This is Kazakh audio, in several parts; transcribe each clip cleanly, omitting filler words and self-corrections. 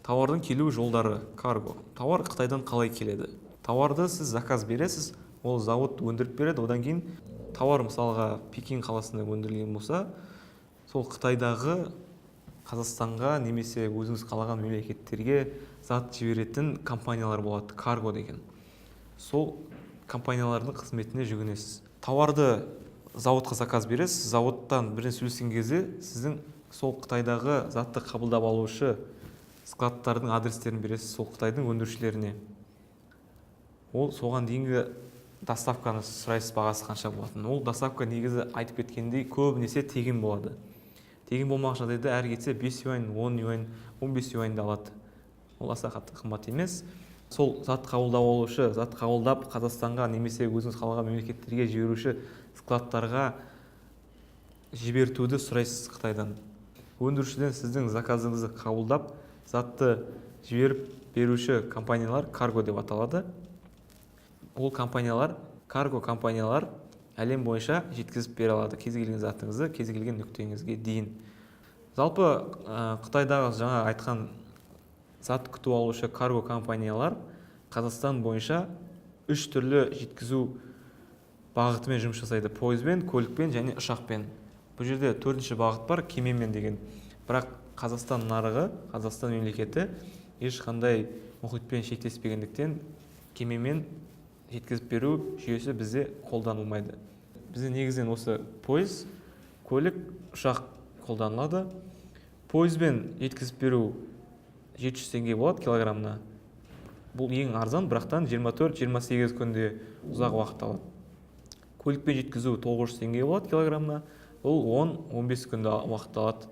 Тауардың келу жолдары, карго. Тауар Қытайдан қалай келеді? Тауарды сіз заказ бересіз, ол зауыт өндіріп береді, одан кейін тауар мысалға Пекин қаласында өндірілген болса, сол Қытайдағы Қазақстанға немесе өзіңіз қалаған мемлекеттерге зат жіберетін компаниялар болады, карго деген. Сол компаниялардың қызметіне жүгінесіз. Тауарды зауытқа заказ бересіз, зауыттан бірден сөйлескен кезде сіздің сол Қытайдағы затты қабылдап алушы складтардың адрестерін бересіз сол Қытайдың өндірушілеріне. Ол соған дейінгі доставканы сұрайсыз, бағасы қанша болатын. Ол доставка негізі айтып кеткендей көбінесе тегін болады. Тегін болмаған жағдайда әр кетсе 5 юань, 10 юань, 15 юаньды алады. Ол аса қатты қымбат емес. Сол зат қабылдап алушы, зат қабылдап Қазақстанға немесе өзіңіз қалаған мемлекеттерге жіберуші складтарға жібертуді сұрайсыз Қытайдан. Өндірушіден сіздің заказыңызды қабылдап, затты жіберіп беруші компаниялар карго деп аталады. Ол компаниялар, карго компаниялар әлем бойынша жеткізіп бере алады кез келген затыңызды кез келген нүктеңізге дейін. Жалпы Қытайдағы жаңа айтқан зат күтіп алушы карго компаниялар Қазақстан бойынша 3 түрлі жеткізу бағытымен жұмыс жасайды: пойызбен, көлікпен және ұшақпен. Бұл жерде 4-ші бағыт бар, кемемен деген. Бірақ Қазақстан нарығы, Қазақстан мемлекеті ешқандай мұхитпен шектеспегендіктен кемемен жеткізіп беру жүйесі бізде қолданылмайды. Бізде негізінен осы пойыз, көлік, ұшақ қолданылады. Пойызбен жеткізіп беру 700 теңге болады килограммына. Бұл ең арзан, бірақтан 24-28 күнде ұзақ уақыт алады. Көлікпен жеткізу 900 теңге болады килограммына. Бұл 10-15 күнде уақыт алады.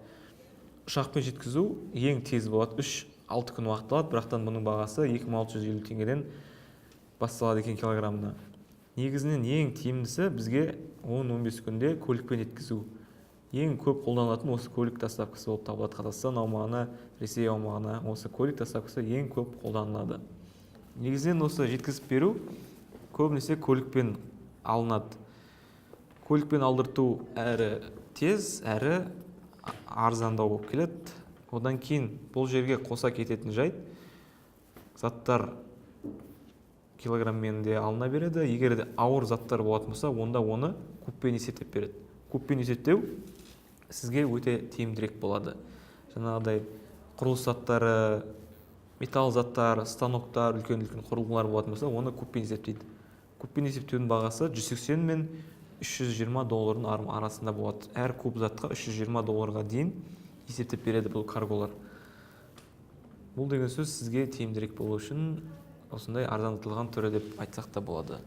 Ұшақпен жеткізу ең тез болады, 3-6 күн уақыт алады, бірақтан бұның бағасы 2650 теңгеден басталады екен килограммына. Негізінен ең тиімдісі бізге 10-15 күнде көлікпен жеткізу. Ең көп қолданылатын осы көлік доставкасы болып табылады. Қазақстан аумағына, Ресей аумағына осы көлік доставкасы ең көп қолданылады. Негізінен осы жеткізіп беру көбінесе көлікпен алынады. Көлікпен алдырту әрі тез, әрі арзандау болып келеді. Одан кейін бұл жерге қоса кететін жайт, заттар килограммен де алына береді. Егер де ауыр заттар болатын болса, онда оны куппен есептеп береді. Куппен есептеу сізге өте тиімдірек болады. Жаңағыдай құрылыс заттары, металл заттар, станоктар, үлкен-үлкен құрылғылар болатын болса, оны куппен есептейді. Куппен есептеудің бағасы 180 мен 320 доллардың арасында болады. Әр куб затқа 320 долларға дейін есептеп береді бұл карголар. Бұл деген сөз сізге тиімдірек болу үшін осындай арзандатылған түрі деп айтсақ та болады.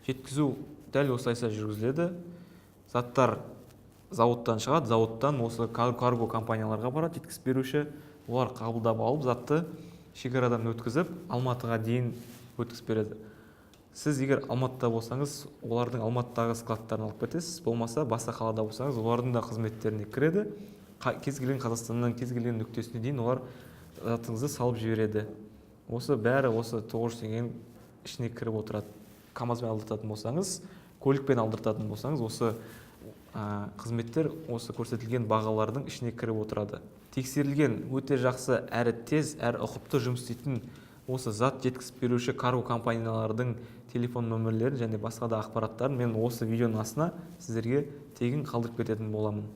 Жеткізу дәл осылайша жүргізіледі. Заттар зауыттан шығады, зауыттан осы карго компанияларға барады, жеткізіп беруші. Олар қабылдап алып, затты шекарадан өткізіп, Алматыға дейін өткізіп береді. Сіз егер Алматыда болсаңыз, олардың Алматыдағы складтарын алып кетесіз, болмаса басқа қалада болсаңыз, олардың да қызметтеріне кіреді. Кез келген Қазақстаннан кез келген нүктесіне дейін олар затыңызды салып жібереді. Осы бәрі осы 900 теңгенің ішіне кіріп отырады. КамАЗбен алдыртатын болсаңыз, көлікпен алдыртатын болсаңыз, осы қызметтер осы көрсетілген бағалардың ішіне кіріп отырады. Тексерілген өте жақсы әрі тез, әрі ұқыпты жұмыс істейтін осы зат жеткізіп беруші карго компаниялардың телефон нөмірлерін және басқа да ақпараттарын мен осы видеоның астына сіздерге тегін қалдырып кететін боламын.